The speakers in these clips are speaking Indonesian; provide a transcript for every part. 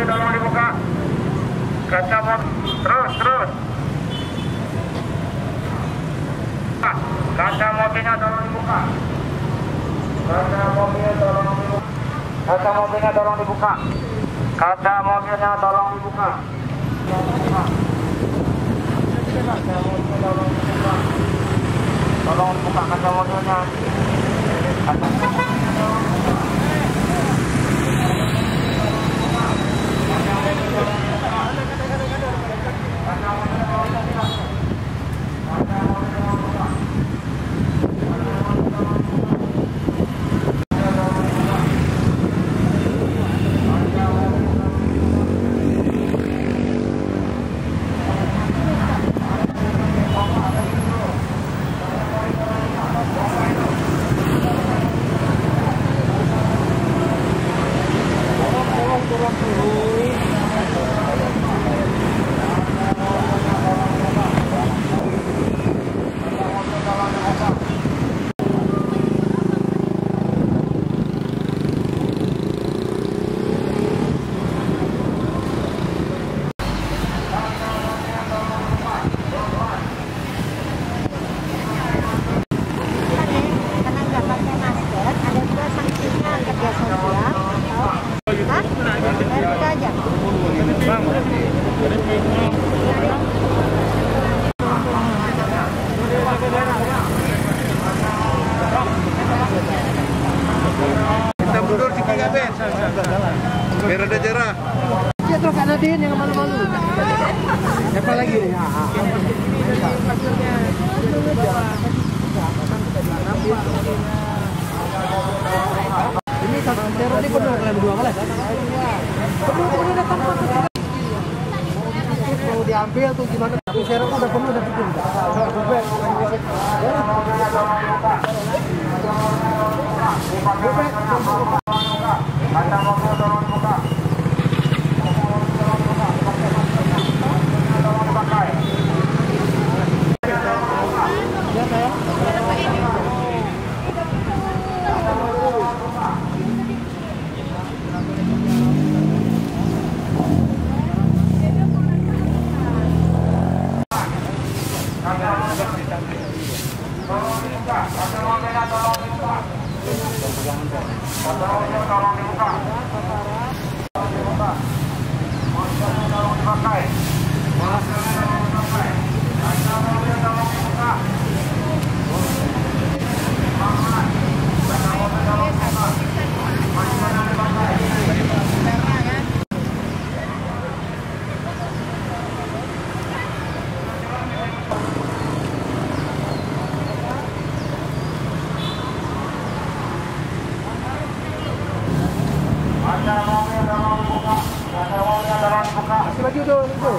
tolong dibuka. Kaca mobil terus. Kaca mobilnya tolong dibuka. Kaca mobilnya tolong dibuka. Kaca mobilnya tolong dibuka. Kaca mobilnya tolong dibuka. Tolong dibuka kaca mobilnya. Kita mundur sikit nggak, Ben? Biar ada jarak. Ya tuh Kak Nadine yang malu-malu. Siapa lagi nih? Ini teror ini penuh kalian berdua malah. Penuh datang mau diambil tuh gimana? Tapi server udah penuh udah bikin. Masih baju dong itu.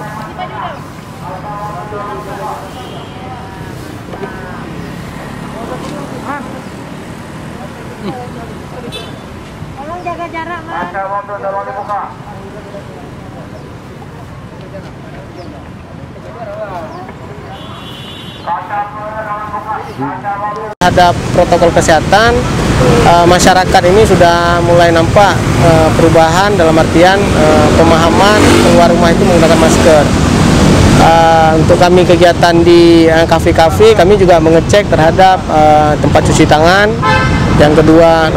Tolong jaga jarak, Mas. Kaca mobil tolong dibuka. Ada protokol kesehatan, masyarakat ini sudah mulai nampak perubahan dalam artian pemahaman keluar rumah itu menggunakan masker. Untuk kami kegiatan di kafe-kafe, kami juga mengecek terhadap tempat cuci tangan. Yang kedua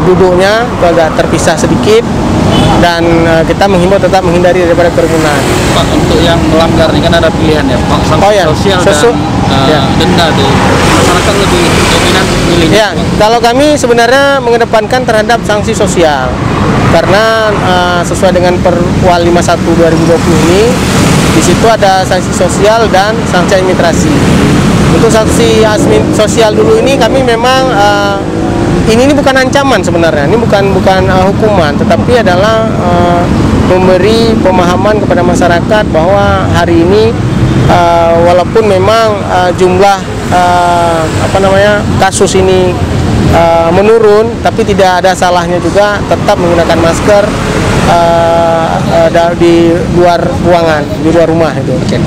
duduknya itu agak terpisah sedikit, dan kita menghimbau tetap menghindari daripada kerumunan. Pak, untuk yang melanggar ini kan ada pilihan ya, Pak, sanksi sosial dan denda tuh. Masyarakat lebih dominan milihnya. Ya, kalau kami sebenarnya mengedepankan terhadap sanksi sosial, karena sesuai dengan Perwal 51/2020 ini, di situ ada sanksi sosial dan sanksi administrasi. Untuk sanksi sosial dulu ini kami memang ini bukan ancaman sebenarnya, ini bukan hukuman, tetapi adalah memberi pemahaman kepada masyarakat bahwa hari ini walaupun memang jumlah kasus ini menurun, tapi tidak ada salahnya juga tetap menggunakan masker di luar ruangan, di luar rumah itu.